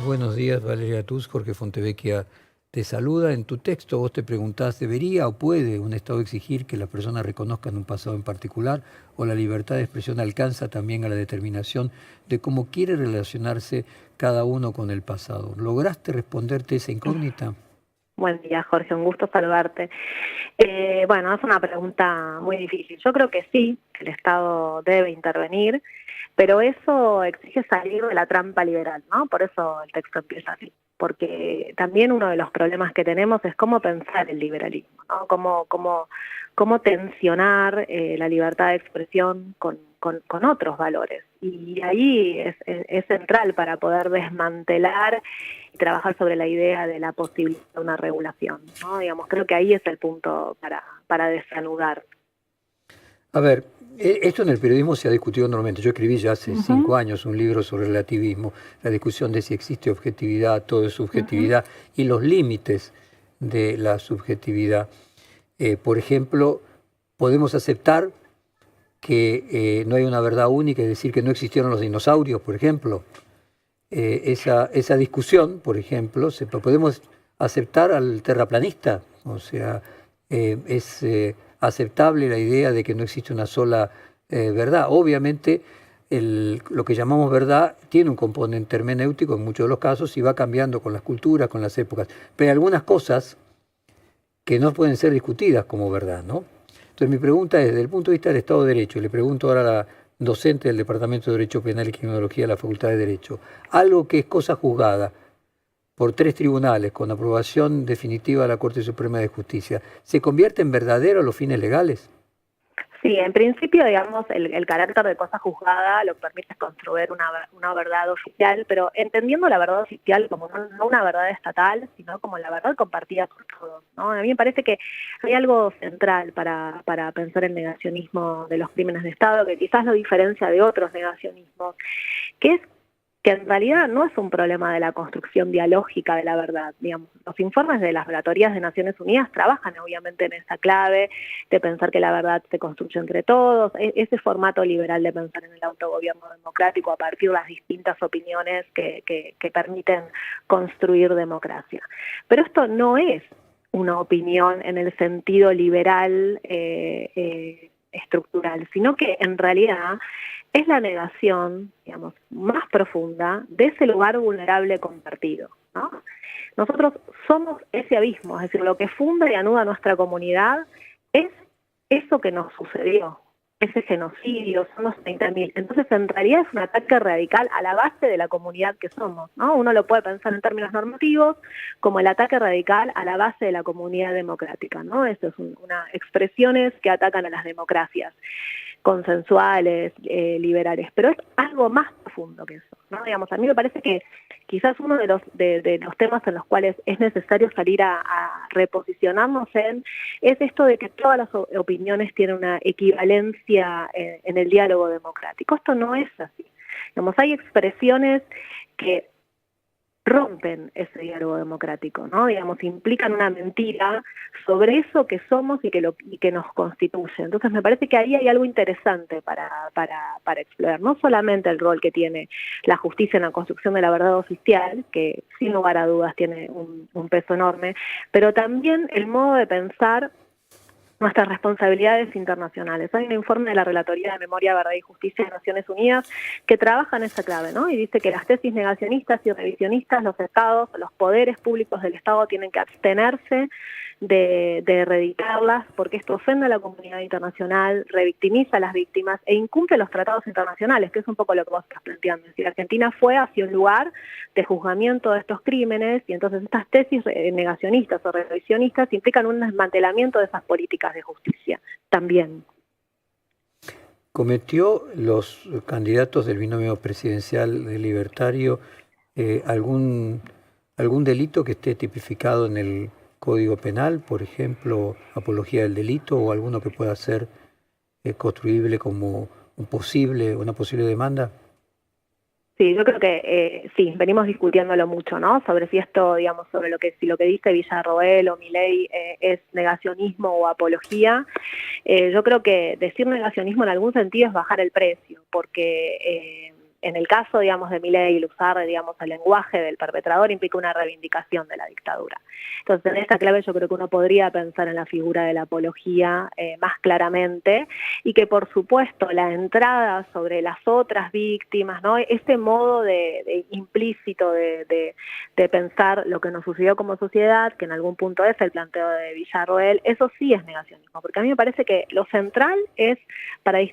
Buenos días, Valeria Tuz. Jorge Fontevecchia te saluda. En tu texto vos te preguntás, ¿debería o puede un Estado exigir que las personas reconozcan un pasado en particular, o la libertad de expresión alcanza también a la determinación de cómo quiere relacionarse cada uno con el pasado? ¿Lograste responderte esa incógnita? Buen día, Jorge, un gusto saludarte. Bueno, es una pregunta muy difícil. Yo creo que sí, que el Estado debe intervenir, pero eso exige salir de la trampa liberal, ¿no? Por eso el texto empieza así, porque también uno de los problemas que tenemos es cómo pensar el liberalismo, ¿no? Cómo tensionar la libertad de expresión con otros valores. Y ahí es central para poder desmantelar y trabajar sobre la idea de la posibilidad de una regulación, ¿no? Digamos, creo que ahí es el punto para desanudar. A ver, esto en el periodismo se ha discutido normalmente. Yo escribí ya hace 5 años un libro sobre relativismo, la discusión de si existe objetividad, todo es subjetividad, y los límites de la subjetividad. Por ejemplo, podemos aceptar que no hay una verdad única, es decir, que no existieron los dinosaurios, por ejemplo. Esa discusión, por ejemplo, podemos aceptar al terraplanista, o sea, es aceptable la idea de que no existe una sola verdad. Obviamente, lo que llamamos verdad tiene un componente hermenéutico en muchos de los casos y va cambiando con las culturas, con las épocas, pero hay algunas cosas que no pueden ser discutidas como verdad, ¿no? Entonces mi pregunta es, desde el punto de vista del Estado de Derecho, y le pregunto ahora a la docente del Departamento de Derecho Penal y Criminología de la Facultad de Derecho, algo que es cosa juzgada por 3 tribunales con aprobación definitiva de la Corte Suprema de Justicia, ¿se convierte en verdadero a los fines legales? Sí, en principio, digamos, el carácter de cosa juzgada lo que permite es construir una verdad oficial, pero entendiendo la verdad oficial como no una verdad estatal, sino como la verdad compartida por todos, ¿no? A mí me parece que hay algo central para pensar el negacionismo de los crímenes de Estado, que quizás lo diferencia de otros negacionismos, que es que en realidad no es un problema de la construcción dialógica de la verdad. Digamos, los informes de las relatorías de Naciones Unidas trabajan obviamente en esa clave de pensar que la verdad se construye entre todos, ese formato liberal de pensar en el autogobierno democrático a partir de las distintas opiniones que permiten construir democracia. Pero esto no es una opinión en el sentido liberal estructural, sino que en realidad es la negación, digamos, más profunda de ese lugar vulnerable compartido, ¿no? Nosotros somos ese abismo, es decir, lo que funda y anuda nuestra comunidad es eso que nos sucedió, ese genocidio, son los 30.000. Entonces, en realidad es un ataque radical a la base de la comunidad que somos, ¿no? Uno lo puede pensar en términos normativos como el ataque radical a la base de la comunidad democrática, ¿no? Eso es expresiones que atacan a las democracias consensuales, liberales, pero es algo más profundo que eso, ¿no? Digamos, a mí me parece que quizás uno de los temas en los cuales es necesario salir a reposicionarnos es esto de que todas las opiniones tienen una equivalencia en el diálogo democrático. Esto no es así. Digamos, hay expresiones que rompen ese diálogo democrático, ¿no? Digamos, implican una mentira sobre eso que somos y que nos constituye. Entonces me parece que ahí hay algo interesante para explorar, no solamente el rol que tiene la justicia en la construcción de la verdad oficial, que sin lugar a dudas tiene un peso enorme, pero también el modo de pensar nuestras responsabilidades internacionales. Hay un informe de la Relatoría de Memoria, Verdad y Justicia de Naciones Unidas que trabaja en esa clave, ¿no? Y dice que las tesis negacionistas y revisionistas, los estados, los poderes públicos del Estado tienen que abstenerse de reeditarlas porque esto ofende a la comunidad internacional, revictimiza a las víctimas e incumple los tratados internacionales, que es un poco lo que vos estás planteando. Es decir, Argentina fue hacia un lugar de juzgamiento de estos crímenes y entonces estas tesis negacionistas o revisionistas implican un desmantelamiento de esas políticas de justicia también. ¿Cometió los candidatos del binomio presidencial libertario algún delito que esté tipificado en el Código Penal, por ejemplo, apología del delito, o alguno que pueda ser construible como una posible demanda? Sí, yo creo que sí, venimos discutiéndolo mucho, ¿no? Sobre si esto, digamos, si lo que dice Villarroel o Milei es negacionismo o apología. Yo creo que decir negacionismo en algún sentido es bajar el precio, porque en el caso, digamos, de Milei, el usar, digamos, el lenguaje del perpetrador implica una reivindicación de la dictadura. Entonces, en esta clave yo creo que uno podría pensar en la figura de la apología más claramente, y que, por supuesto, la entrada sobre las otras víctimas, ¿no? Este modo implícito de pensar lo que nos sucedió como sociedad, que en algún punto es el planteo de Villarroel, eso sí es negacionismo, porque a mí me parece que lo central es,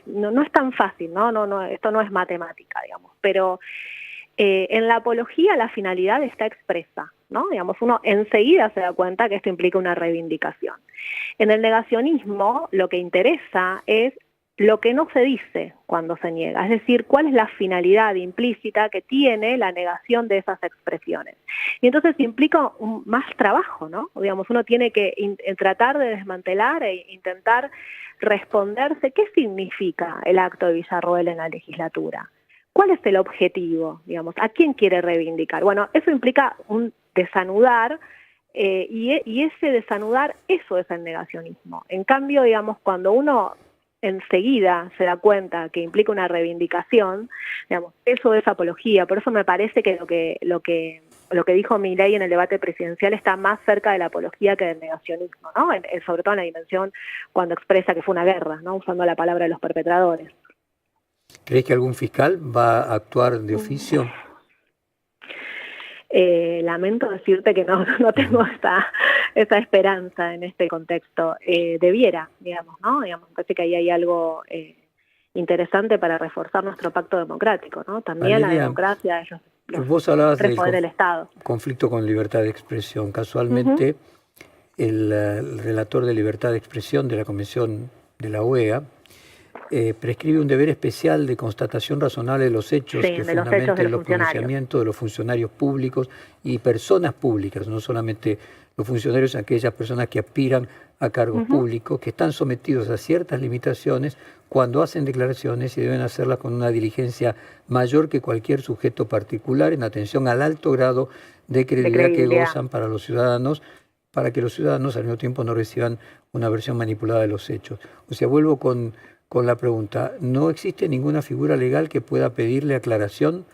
no es tan fácil, ¿no? Esto no es matemática, digamos, pero en la apología la finalidad está expresa, ¿no? Digamos, uno enseguida se da cuenta que esto implica una reivindicación. En el negacionismo lo que interesa es lo que no se dice cuando se niega, es decir, cuál es la finalidad implícita que tiene la negación de esas expresiones. Y entonces implica más trabajo, ¿no? Digamos, uno tiene que tratar de desmantelar e intentar responderse qué significa el acto de Villarroel en la legislatura. ¿Cuál es el objetivo? Digamos, ¿a quién quiere reivindicar? Bueno, eso implica un desanudar, y ese desanudar, eso es el negacionismo. En cambio, digamos, cuando uno enseguida se da cuenta que implica una reivindicación, digamos, eso es apología. Por eso me parece que lo que dijo Milei en el debate presidencial está más cerca de la apología que del negacionismo, ¿no? Sobre todo en la dimensión cuando expresa que fue una guerra, ¿no? Usando la palabra de los perpetradores. ¿Crees que algún fiscal va a actuar de oficio? Lamento decirte que no tengo esa esperanza en este contexto. Debiera, digamos, ¿no? Digamos, me parece que ahí hay algo interesante para reforzar nuestro pacto democrático, ¿no? También Valeria, la democracia es vos hablabas del poder del Estado. conflicto con libertad de expresión. Casualmente, el relator de libertad de expresión de la Convención de la OEA prescribe un deber especial de constatación razonable de los hechos que fundamenten los pronunciamientos de los funcionarios públicos y personas públicas, no solamente los funcionarios, aquellas personas que aspiran a cargos públicos, que están sometidos a ciertas limitaciones cuando hacen declaraciones y deben hacerlas con una diligencia mayor que cualquier sujeto particular en atención al alto grado de credibilidad que gozan para los ciudadanos, para que los ciudadanos al mismo tiempo no reciban una versión manipulada de los hechos. O sea, vuelvo con la pregunta, ¿no existe ninguna figura legal que pueda pedirle aclaración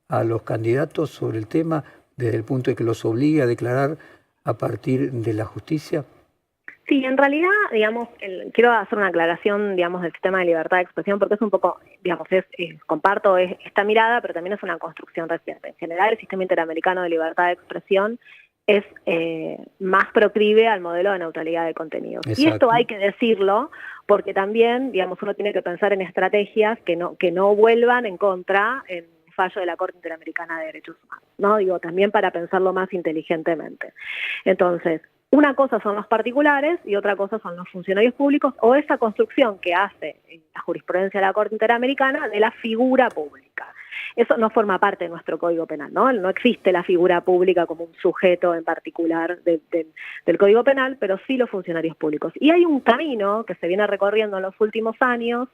a los candidatos sobre el tema desde el punto de que los obligue a declarar a partir de la justicia? Sí, en realidad, digamos, quiero hacer una aclaración, digamos, del sistema de libertad de expresión, porque es un poco, digamos, comparto esta mirada, pero también es una construcción reciente. En general, el sistema interamericano de libertad de expresión es más proclive al modelo de neutralidad de contenidos. Exacto. Y esto hay que decirlo, porque también, digamos, uno tiene que pensar en estrategias que no vuelvan en contra en fallo de la Corte Interamericana de Derechos Humanos, ¿no? Digo, también para pensarlo más inteligentemente. Entonces, una cosa son los particulares y otra cosa son los funcionarios públicos, o esa construcción que hace la jurisprudencia de la Corte Interamericana de la figura pública. Eso no forma parte de nuestro Código Penal, ¿no? No existe la figura pública como un sujeto en particular del Código Penal, pero sí los funcionarios públicos. Y hay un camino que se viene recorriendo en los últimos años,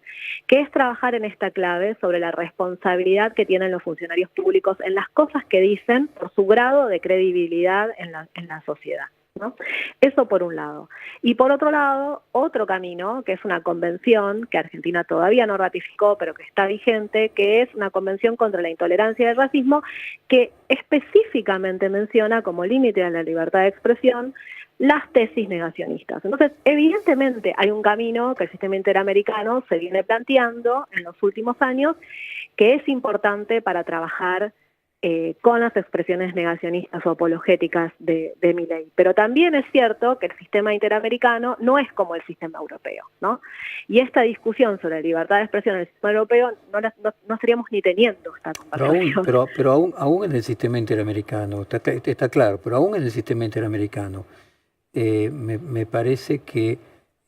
que es trabajar en esta clave sobre la responsabilidad que tienen los funcionarios públicos en las cosas que dicen por su grado de credibilidad en la sociedad, ¿no? Eso por un lado. Y por otro lado, otro camino, que es una convención que Argentina todavía no ratificó, pero que está vigente, que es una convención contra la intolerancia y el racismo, que específicamente menciona como límite a la libertad de expresión las tesis negacionistas. Entonces, evidentemente hay un camino que el sistema interamericano se viene planteando en los últimos años, que es importante para trabajar con las expresiones negacionistas o apologéticas de Milei. Pero también es cierto que el sistema interamericano no es como el sistema europeo, ¿no? Y esta discusión sobre la libertad de expresión en el sistema europeo no estaríamos ni teniendo esta conversación. Pero aún en el sistema interamericano, está claro, pero aún en el sistema interamericano, me parece que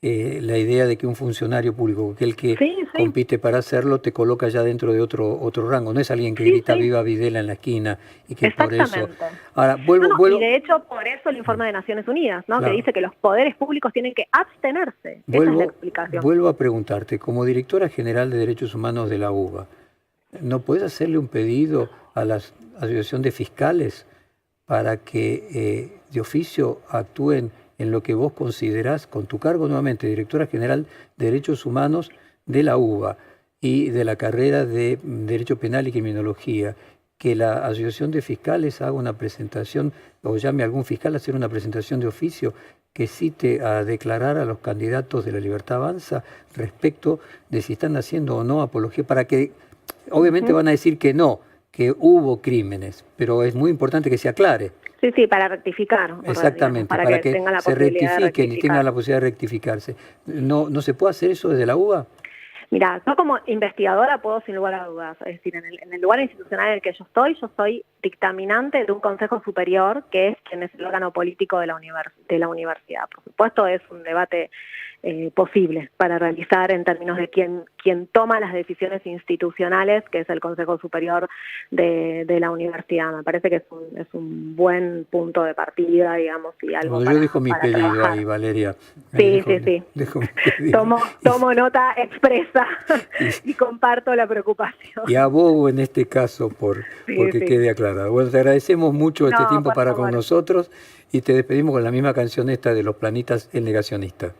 la idea de que un funcionario público, aquel que compite para hacerlo, te coloca ya dentro de otro rango. No es alguien que grita viva Videla en la esquina y que por eso... Ahora, vuelvo... Y de hecho, por eso el informe de Naciones Unidas, ¿no? Claro. Que dice que los poderes públicos tienen que abstenerse. Esa es la explicación. Vuelvo a preguntarte, como directora general de Derechos Humanos de la UBA, ¿no puedes hacerle un pedido a la Asociación de Fiscales para que de oficio actúen en lo que vos considerás, con tu cargo nuevamente, directora general de Derechos Humanos de la UBA, y de la carrera de Derecho Penal y Criminología, que la Asociación de Fiscales haga una presentación, o llame a algún fiscal a hacer una presentación de oficio que cite a declarar a los candidatos de La Libertad Avanza respecto de si están haciendo o no apología, para que, obviamente van a decir que no, que hubo crímenes, pero es muy importante que se aclare. Sí, sí, para rectificar. Exactamente, Digamos, para que tenga la se posibilidad de rectifiquen y tengan rectificar. la posibilidad de rectificarse. ¿No se puede hacer eso desde la UBA? Mira, yo como investigadora puedo sin lugar a dudas, es decir, en el lugar institucional en el que yo soy dictaminante de un consejo superior que es quien es el órgano político de la universidad. Por supuesto es un debate posible para realizar en términos de quién toma las decisiones institucionales, que es el Consejo Superior de la universidad. Me parece que es un buen punto de partida, digamos, y algo Bueno, para yo dejo mi pedido trabajar. ahí, Valeria. Sí. Dejo mi pedido. Tomo nota expresa y comparto la preocupación. Y abogo en este caso porque Sí. quede aclarado. Bueno, te agradecemos mucho este tiempo por para favor. con nosotros y te despedimos con la misma canción esta de Los Planitas, El Negacionista.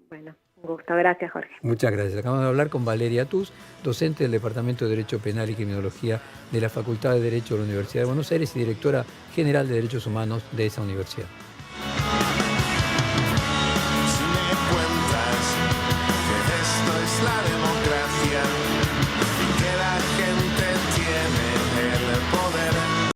Bueno, un gusto. Gracias, Jorge. Muchas gracias. Acabamos de hablar con Valeria Tuz, docente del Departamento de Derecho Penal y Criminología de la Facultad de Derecho de la Universidad de Buenos Aires y directora general de Derechos Humanos de esa universidad.